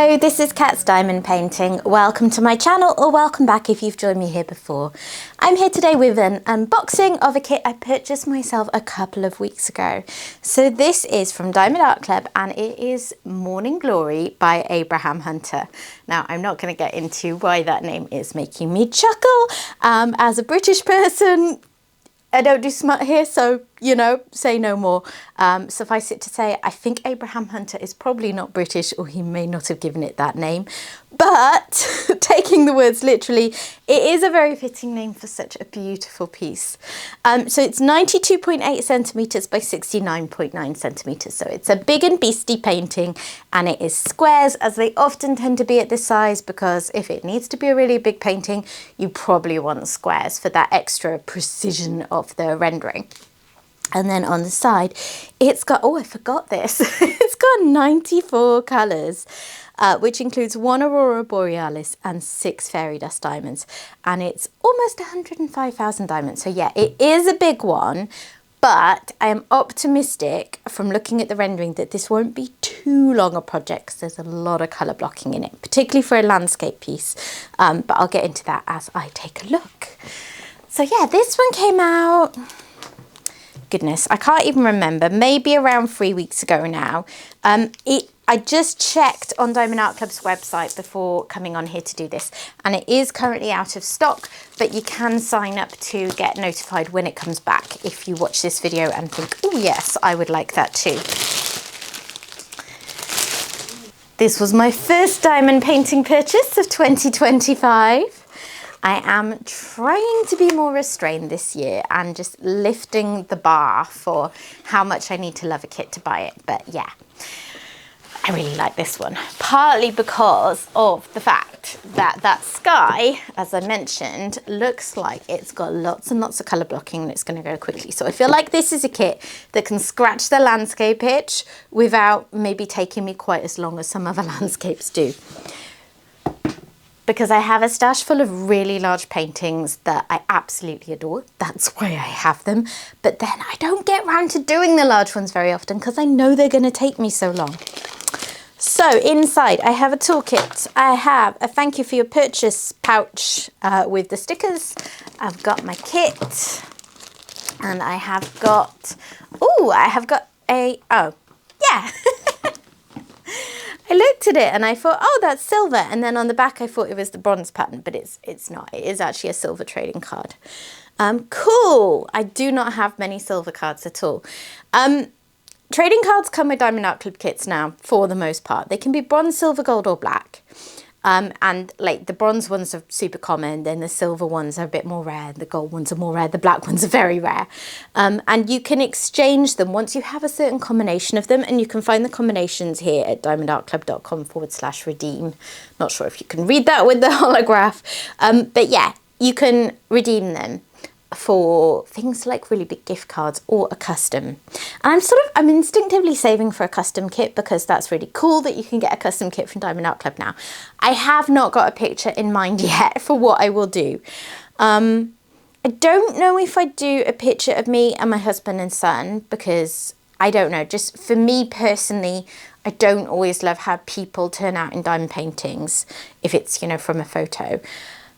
Hello, this is Cat's Diamond Painting. Welcome to my channel, or welcome back if you've joined me here before. I'm here today with an unboxing of a kit I purchased myself a couple of weeks ago. So this is from Diamond Art Club and it is Morning Glory by Abraham Hunter. Now, I'm not going to get into why that name is making me chuckle. As a British person, I don't do smut here, so, you know, say no more. Suffice it to say, I think Abraham Hunter is probably not British, or he may not have given it that name. But, taking the words literally, it is a very fitting name for such a beautiful piece. So it's 92.8 centimetres by 69.9 centimetres. So it's a big and beastie painting, and it is squares, as they often tend to be at this size, because if it needs to be a really big painting, you probably want squares for that extra precision of the rendering. And then on the side, it's got, oh, I forgot this. It's got 94 colours, which includes 1 Aurora Borealis and 6 Fairy Dust Diamonds. And it's almost 105,000 diamonds. So yeah, it is a big one, but I am optimistic from looking at the rendering that this won't be too long a project, because there's a lot of colour blocking in it, particularly for a landscape piece. But I'll get into that as I take a look. So yeah, this one came out, goodness, I can't even remember, maybe around 3 weeks ago now. I just checked on Diamond Art Club's website before coming on here to do this, and it is currently out of stock, but you can sign up to get notified when it comes back if you watch this video and think, oh yes, I would like that too. This was my first diamond painting purchase of 2025. I am trying to be more restrained this year and just lifting the bar for how much I need to love a kit to buy it. But yeah, I really like this one, partly because of the fact that that sky, as I mentioned, looks like it's got lots and lots of colour blocking and it's going to go quickly. So I feel like this is a kit that can scratch the landscape itch without maybe taking me quite as long as some other landscapes do. Because I have a stash full of really large paintings that I absolutely adore. That's why I have them. But then I don't get around to doing the large ones very often because I know they're going to take me so long. So inside I have a toolkit. I have a thank you for your purchase pouch with the stickers. I've got my kit. And I have got, oh yeah. I looked at it and I thought, oh, that's silver. And then on the back, I thought it was the bronze pattern, but it's not. It is actually a silver trading card. Cool. I do not have many silver cards at all. Trading cards come with Diamond Art Club kits now, for the most part. They can be bronze, silver, gold, or black. And like the bronze ones are super common, then the silver ones are a bit more rare, the gold ones are more rare, the black ones are very rare. And you can exchange them once you have a certain combination of them, and you can find the combinations here at diamondartclub.com/redeem. Not sure if you can read that with the holograph, but yeah, you can redeem them for things like really big gift cards or a custom. And I'm instinctively saving for a custom kit because that's really cool that you can get a custom kit from Diamond Art Club now. I have not got a picture in mind yet for what I will do. I don't know if I'd do a picture of me and my husband and son, because I don't know, just for me personally, I don't always love how people turn out in diamond paintings if it's, you know, from a photo.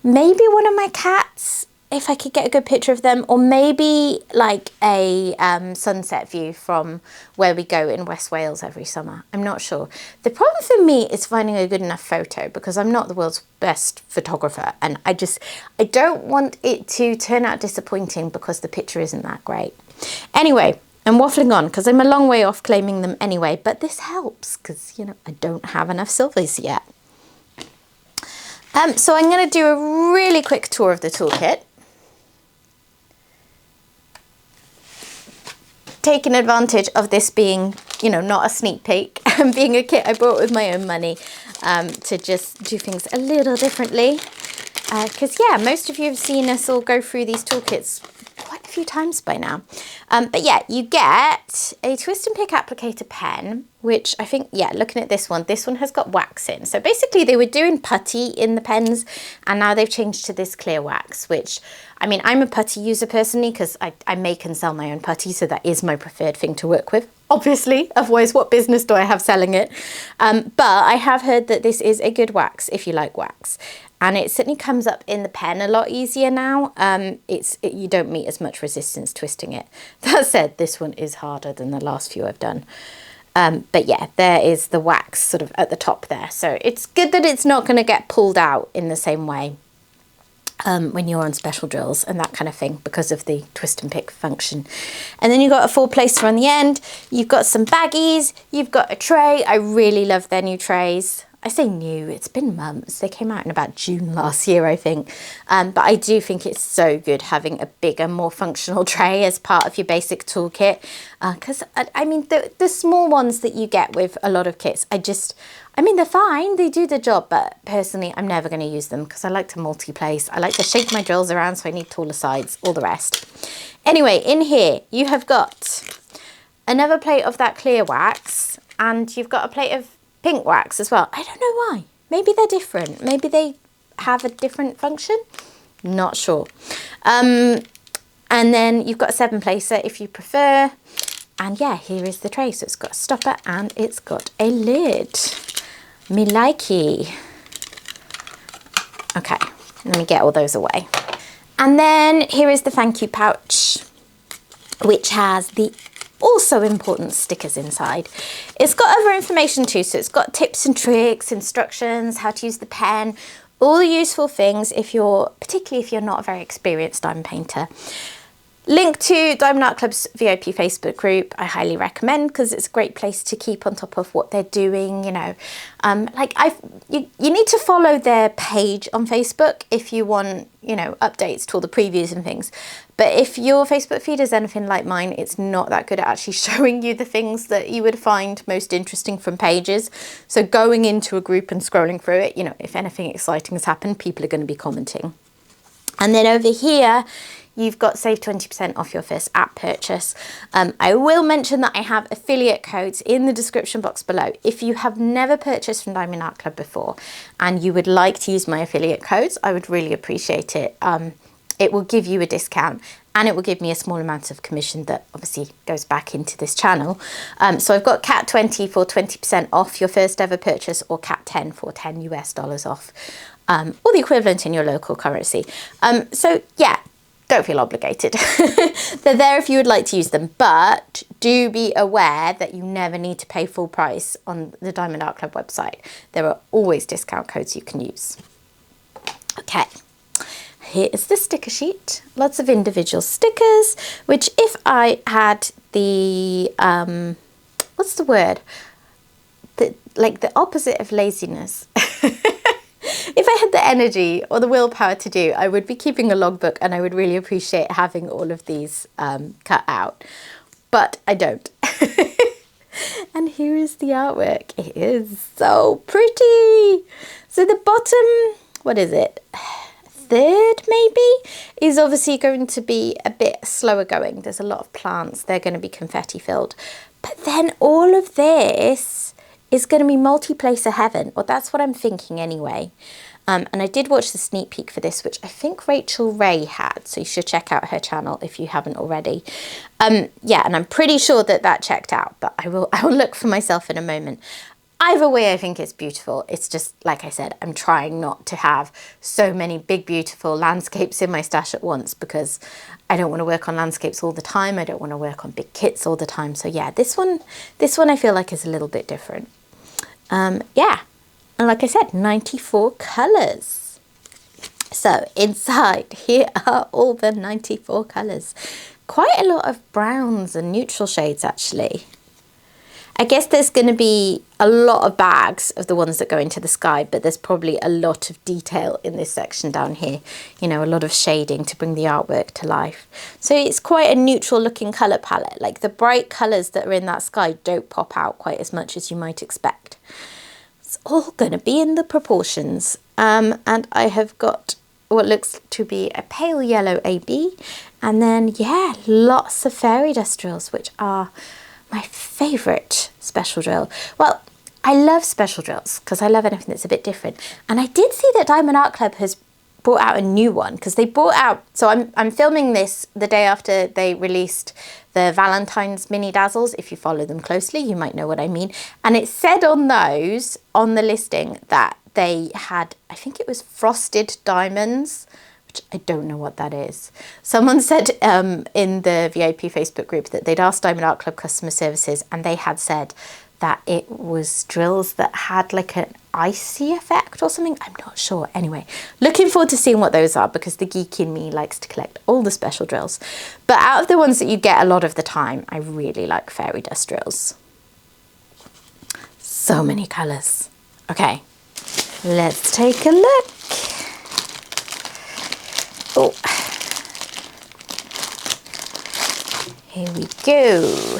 Maybe one of my cats, if I could get a good picture of them, or maybe like a sunset view from where we go in West Wales every summer. I'm not sure. The problem for me is finding a good enough photo, because I'm not the world's best photographer, and I don't want it to turn out disappointing because the picture isn't that great. Anyway, I'm waffling on because I'm a long way off claiming them anyway, but this helps because, you know, I don't have enough silvers yet. So I'm going to do a really quick tour of the toolkit. Taking advantage of this being, you know, not a sneak peek and being a kit I bought with my own money, to just do things a little differently. Because yeah, most of you have seen us all go through these toolkits quite a few times by now. But yeah, you get a twist and pick applicator pen, which I think, yeah, looking at this one has got wax in. So basically they were doing putty in the pens, and now they've changed to this clear wax, which, I mean, I'm a putty user personally because I make and sell my own putty, so that is my preferred thing to work with. obviously, otherwise what business do I have selling it? But I have heard that this is a good wax if you like wax. And it certainly comes up in the pen a lot easier now. You don't meet as much resistance twisting it. That said, this one is harder than the last few I've done. But yeah, there is the wax sort of at the top there. So it's good that it's not going to get pulled out in the same way when you're on special drills and that kind of thing because of the twist and pick function. And then you've got a full placer on the end. You've got some baggies. You've got a tray. I really love their new trays. I say new, it's been months. They came out in about June last year, I think. But I do think it's so good having a bigger, more functional tray as part of your basic toolkit. Because, I mean, the small ones that you get with a lot of kits, I mean, they're fine. They do the job. But personally, I'm never going to use them because I like to multi-place. I like to shake my drills around, so I need taller sides, all the rest. Anyway, in here, you have got another plate of that clear wax. And you've got a plate of pink wax as well. I don't know why. Maybe they're different. Maybe they have a different function. Not sure. And then you've got a 7 placer if you prefer. And yeah, here is the tray. So it's got a stopper and it's got a lid. Me likey. Okay, let me get all those away. And then here is the thank you pouch, which has the also important stickers inside. It's got other information too, so it's got tips and tricks, instructions, how to use the pen, all the useful things particularly if you're not a very experienced diamond painter. Link to Diamond Art Club's VIP Facebook group, I highly recommend because it's a great place to keep on top of what they're doing, you know. You need to follow their page on Facebook if you want, you know, updates to all the previews and things. But if your Facebook feed is anything like mine, it's not that good at actually showing you the things that you would find most interesting from pages. So going into a group and scrolling through it, you know, if anything exciting has happened, people are going to be commenting. And then over here, you've got save 20% off your first app purchase. I will mention that I have affiliate codes in the description box below. If you have never purchased from Diamond Art Club before and you would like to use my affiliate codes, I would really appreciate it. It will give you a discount and it will give me a small amount of commission that obviously goes back into this channel. So I've got CAT20 for 20% off your first ever purchase, or CAT10 for $10 US off, or the equivalent in your local currency. So yeah, don't feel obligated. They're there if you would like to use them, but do be aware that you never need to pay full price on the Diamond Art Club website. There are always discount codes you can use. Okay. Here is the sticker sheet. Lots of individual stickers, which if I had the, what's the word? Like the opposite of laziness. If I had the energy or the willpower to do, I would be keeping a logbook and I would really appreciate having all of these cut out. But I don't. And here is the artwork. It is so pretty. So the bottom, what is it? Third maybe, is obviously going to be a bit slower going. There's a lot of plants. They're going to be confetti filled. But then all of this is going to be multi-placer heaven, or that's what I'm thinking anyway. And I did watch the sneak peek for this, which I think Rachel Ray had, so you should check out her channel if you haven't already. Yeah, and I'm pretty sure that that checked out, but I will look for myself in a moment. Either way, I think it's beautiful. It's just, like I said, I'm trying not to have so many big, beautiful landscapes in my stash at once because I don't want to work on landscapes all the time. I don't want to work on big kits all the time. So yeah, this one I feel like is a little bit different. Yeah, and like I said, 94 colours. So inside, here are all the 94 colours. Quite a lot of browns and neutral shades, actually. I guess there's going to be a lot of bags of the ones that go into the sky, but there's probably a lot of detail in this section down here. You know, a lot of shading to bring the artwork to life. So it's quite a neutral looking colour palette. Like the bright colours that are in that sky don't pop out quite as much as you might expect. It's all going to be in the proportions. And I have got what looks to be a pale yellow AB. And then, yeah, lots of fairy dust drills, which are my favourite special drill. Well, I love special drills because I love anything that's a bit different. And I did see that Diamond Art Club has brought out a new one, because they brought out, so I'm filming this the day after they released the Valentine's mini dazzles. If you follow them closely, you might know what I mean. And it said on those, on the listing, that they had, I think it was frosted diamonds, which I don't know what that is. Someone said in the VIP Facebook group that they'd asked Diamond Art Club customer services, and they had said that it was drills that had like an icy effect or something. I'm not sure. Anyway, looking forward to seeing what those are, because the geek in me likes to collect all the special drills. But out of the ones that you get a lot of the time, I really like fairy dust drills. So many colours. Okay, let's take a look. Oh, here we go.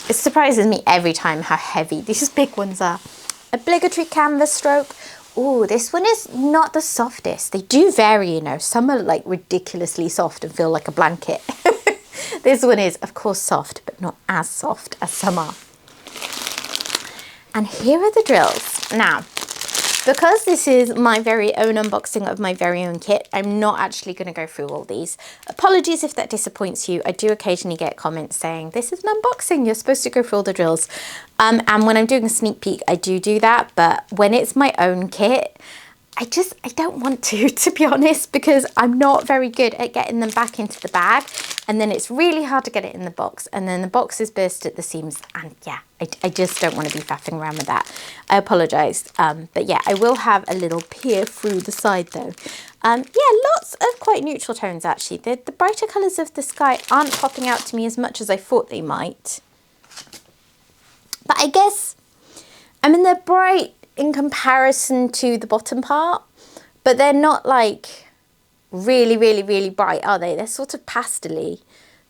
It surprises me every time how heavy these big ones are. Obligatory canvas stroke. Oh, this one is not the softest. They do vary, you know. Some are like ridiculously soft and feel like a blanket. This one is, of course, soft, but not as soft as some are. And here are the drills. Now, because this is my very own unboxing of my very own kit, I'm not actually going to go through all these. Apologies if that disappoints you. I do occasionally get comments saying, this is an unboxing, you're supposed to go through all the drills. And when I'm doing a sneak peek, I do that. But when it's my own kit, I don't want to be honest, because I'm not very good at getting them back into the bag. And then it's really hard to get it in the box. And then the box is burst at the seams. And yeah, I just don't want to be faffing around with that. I apologise. But yeah, I will have a little peer through the side though. Yeah, lots of quite neutral tones actually. The brighter colours of the sky aren't popping out to me as much as I thought they might. But I guess, I mean, they're bright in comparison to the bottom part, but they're not like really, really, really bright, are they? They're sort of pastel-y.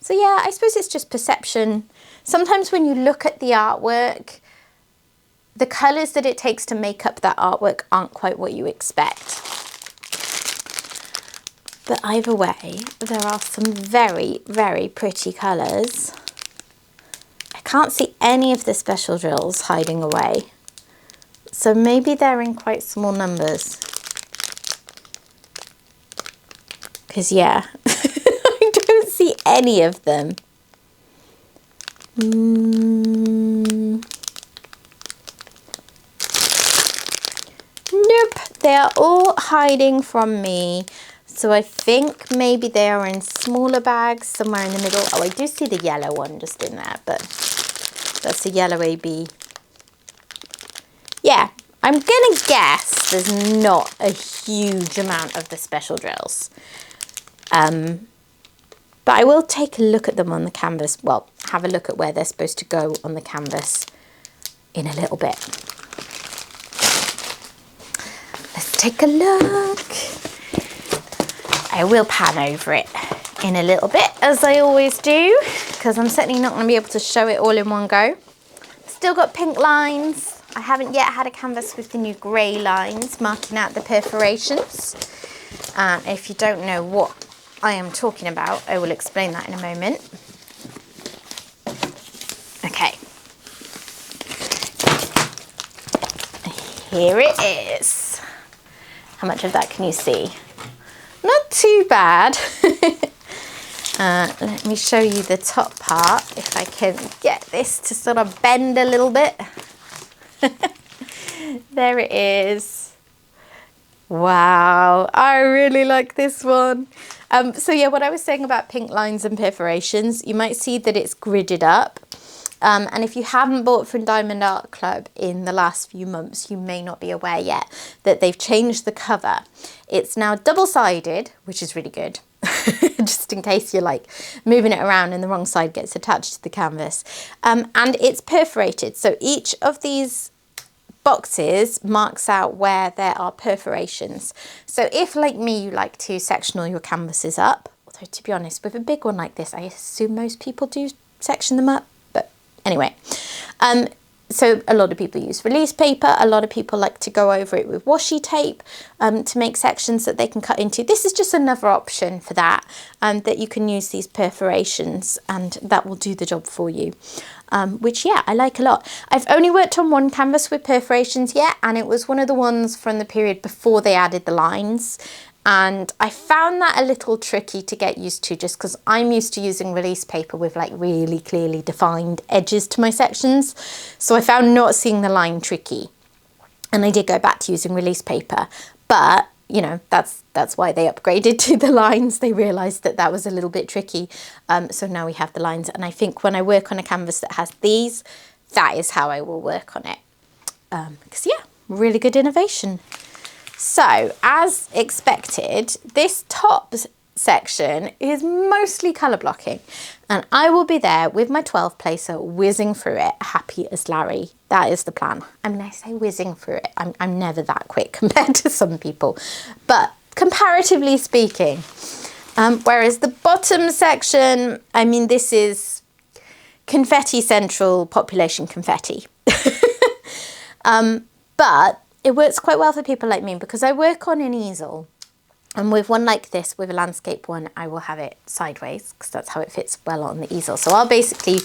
So yeah, I suppose it's just perception. Sometimes when you look at the artwork, the colours that it takes to make up that artwork aren't quite what you expect. But either way, there are some very, very pretty colours. I can't see any of the special drills hiding away. So maybe they're in quite small numbers. Because yeah, I don't see any of them. Nope, they are all hiding from me. So I think maybe they are in smaller bags somewhere in the middle. Oh, I do see the yellow one just in there, but that's a yellow AB. Yeah, I'm gonna guess there's not a huge amount of the special drills. But I will take a look at them on the canvas. Well, have a look at where they're supposed to go on the canvas in a little bit. Let's take a look. I will pan over it in a little bit, as I always do, because I'm certainly not going to be able to show it all in one go. Still got pink lines. I haven't yet had a canvas with the new grey lines marking out the perforations. If you don't know what I am talking about, I will explain that in a moment. Okay. Here it is. How much of that can you see? Not too bad. Let me show you the top part, if I can get this to sort of bend a little bit. There it is. Wow, I really like this one. So yeah, what I was saying about pink lines and perforations, you might see that it's gridded up. And if you haven't bought from Diamond Art Club in the last few months, you may not be aware yet that they've changed the cover. It's now double-sided, which is really good. Just in case you're like moving it around and the wrong side gets attached to the canvas. And it's perforated. So each of these boxes marks out where there are perforations. So if, like me, you like to sectional your canvases up, although to be honest, with a big one like this, I assume most people do section them up. But anyway, so a lot of people use release paper. A lot of people like to go over it with washi tape to make sections that they can cut into. This is just another option for that, that you can use these perforations and that will do the job for you. which, yeah, I like a lot. I've only worked on one canvas with perforations yet, and it was one of the ones from the period before they added the lines. And I found that a little tricky to get used to, just because I'm used to using release paper with like really clearly defined edges to my sections. So I found not seeing the line tricky. And I did go back to using release paper, but you know, that's why they upgraded to the lines. They realized that that was a little bit tricky. So now we have the lines. And I think when I work on a canvas that has these, that is how I will work on it. Because yeah, really good innovation. So as expected, this top section is mostly colour blocking, and I will be there with my 12 placer whizzing through it, happy as Larry. That is the plan. I mean, I say whizzing through it, I'm never that quick compared to some people, but comparatively speaking. Whereas the bottom section, I mean, this is confetti central, population confetti. But it works quite well for people like me because I work on an easel, and with one like this, with a landscape one, I will have it sideways because that's how it fits well on the easel. So I'll basically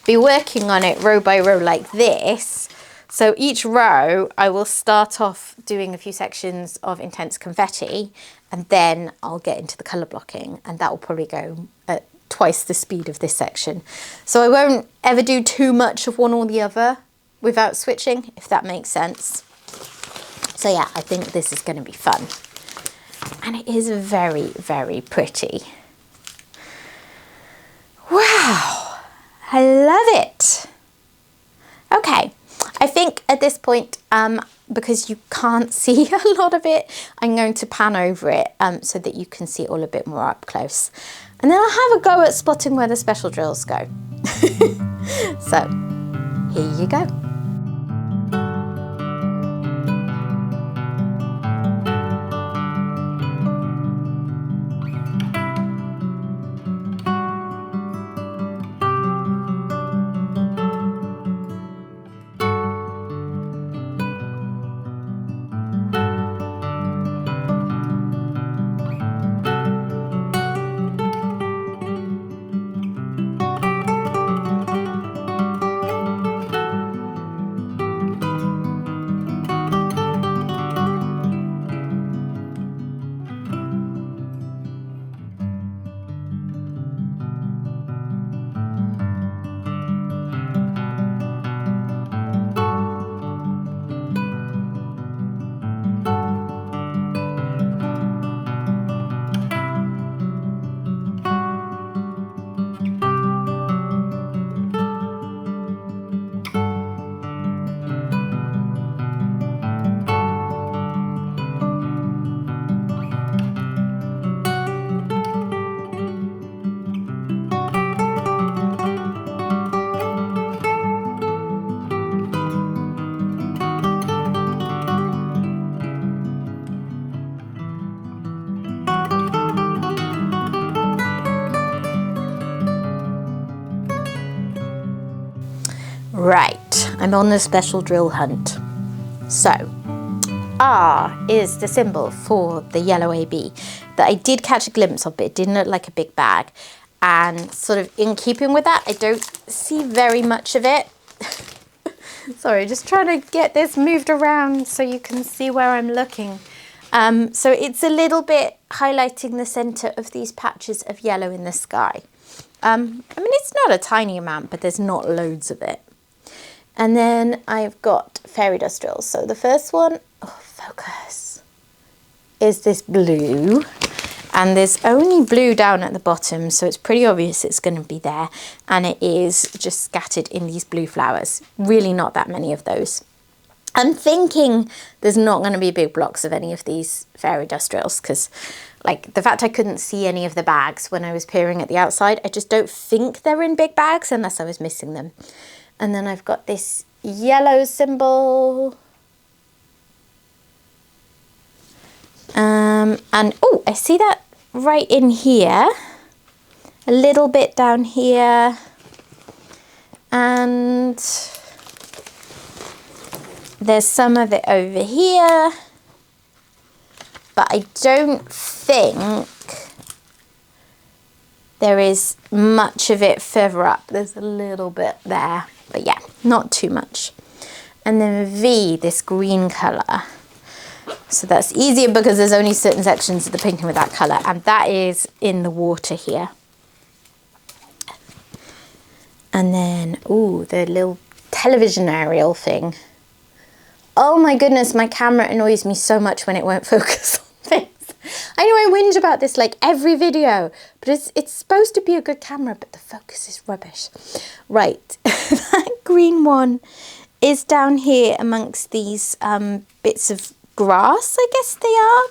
be working on it row by row like this. So each row I will start off doing a few sections of intense confetti, and then I'll get into the colour blocking, and that will probably go at twice the speed of this section. So I won't ever do too much of one or the other without switching, if that makes sense. So yeah, I think this is going to be fun. And it is very, very pretty. Wow, I love it. Okay, I think at this point, because you can't see a lot of it, I'm going to pan over it so that you can see it all a bit more up close. And then I'll have a go at spotting where the special drills go. So, here you go. Right, I'm on the special drill hunt. So, R is the symbol for the yellow AB that I did catch a glimpse of, but it didn't look like a big bag. And sort of in keeping with that, I don't see very much of it. Sorry, just trying to get this moved around so you can see where I'm looking. So it's a little bit highlighting the center of these patches of yellow in the sky. I mean, it's not a tiny amount, but there's not loads of it. And then I've got fairy dust drills. So the first one, oh, focus, is this blue. And there's only blue down at the bottom, so it's pretty obvious it's going to be there. And it is just scattered in these blue flowers. Really not that many of those. I'm thinking there's not going to be big blocks of any of these fairy dust drills because, like, the fact I couldn't see any of the bags when I was peering at the outside, I just don't think they're in big bags unless I was missing them. And then I've got this yellow symbol. And, oh, I see that right in here. A little bit down here. And there's some of it over here. But I don't think There is much of it further up. There's a little bit there, but yeah, not too much. And then V, this green colour. So that's easier because there's only certain sections of the painting with that colour, and that is in the water here. And then, ooh, the little television aerial thing. Oh my goodness, my camera annoys me so much when it won't focus on things. I know I whinge about this like every video, but it's supposed to be a good camera, but the focus is rubbish. Right, that green one is down here amongst these bits of grass, I guess they are,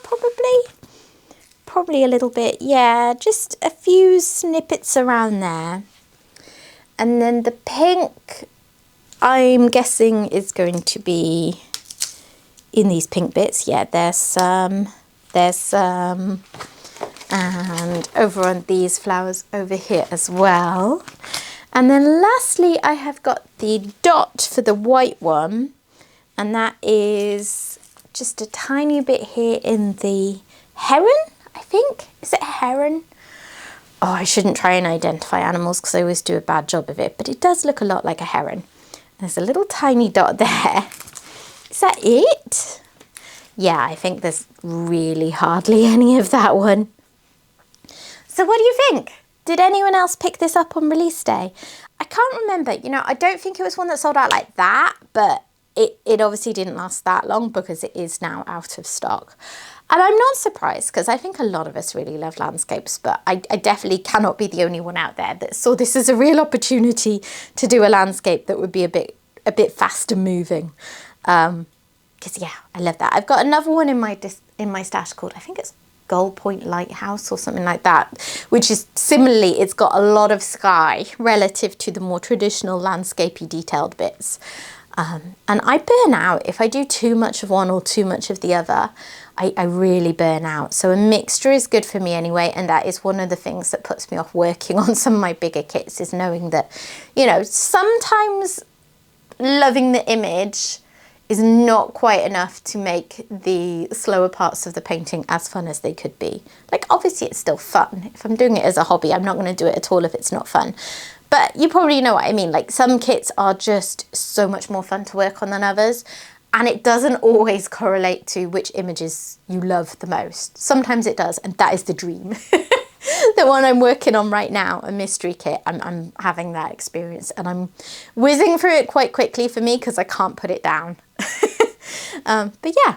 probably a little bit, yeah, just a few snippets around there. And then the pink, I'm guessing, is going to be in these pink bits. Yeah, there's some, and over on these flowers over here as well. And then lastly, I have got the dot for the white one, and that is just a tiny bit here in the heron, I think. Is it a heron? Oh, I shouldn't try and identify animals because I always do a bad job of it, but it does look a lot like a heron. There's a little tiny dot there. Is that it? Yeah, I think there's really hardly any of that one. So what do you think? Did anyone else pick this up on release day? I can't remember, you know, I don't think it was one that sold out like that, but it obviously didn't last that long because it is now out of stock. And I'm not surprised because I think a lot of us really love landscapes, but I definitely cannot be the only one out there that saw this as a real opportunity to do a landscape that would be a bit faster moving. Because yeah, I love that. I've got another one in my stash called, I think it's Gull Point Lighthouse or something like that, which is similarly, it's got a lot of sky relative to the more traditional landscapey detailed bits. And I burn out if I do too much of one or too much of the other. I really burn out. So a mixture is good for me anyway, and that is one of the things that puts me off working on some of my bigger kits, is knowing that, you know, sometimes loving the image is not quite enough to make the slower parts of the painting as fun as they could be. Like, obviously it's still fun. If I'm doing it as a hobby, I'm not going to do it at all if it's not fun. But you probably know what I mean. Like, some kits are just so much more fun to work on than others. And it doesn't always correlate to which images you love the most. Sometimes it does, and that is the dream. The one I'm working on right now, a mystery kit, I'm having that experience, and I'm whizzing through it quite quickly for me because I can't put it down. But yeah,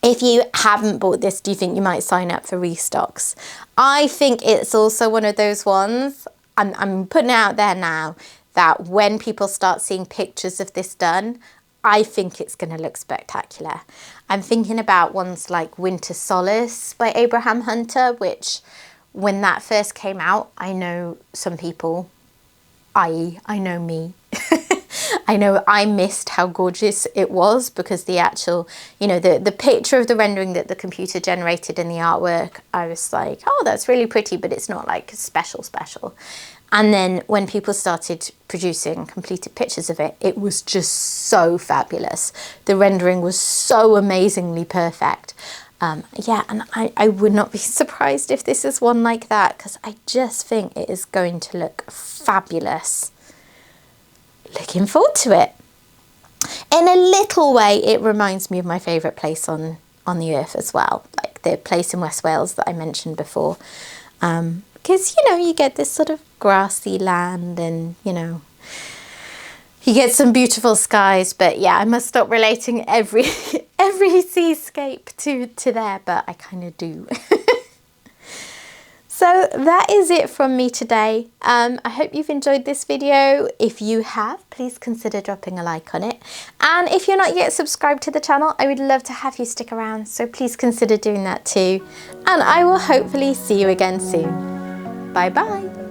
if you haven't bought this, do you think you might sign up for restocks? I think it's also one of those ones, I'm putting it out there now, that when people start seeing pictures of this done, I think it's going to look spectacular. I'm thinking about ones like Winter Solace by Abraham Hunter, which when that first came out, I know some people, I know me, I know I missed how gorgeous it was because the actual, you know, the picture of the rendering that the computer generated in the artwork, I was like, oh, that's really pretty, but it's not like special. And then when people started producing completed pictures of it, it was just so fabulous. The rendering was so amazingly perfect. Yeah, and I would not be surprised if this is one like that, because I just think it is going to look fabulous. Looking forward to it. In a little way, it reminds me of my favourite place on the earth as well, like the place in West Wales that I mentioned before. Because, you know, you get this sort of grassy land and, you know, you get some beautiful skies. But yeah, I must stop relating every seascape to there, but I kind of do. So that is it from me today. I hope you've enjoyed this video. If you have, please consider dropping a like on it. And if you're not yet subscribed to the channel, I would love to have you stick around. So please consider doing that too. And I will hopefully see you again soon. Bye bye.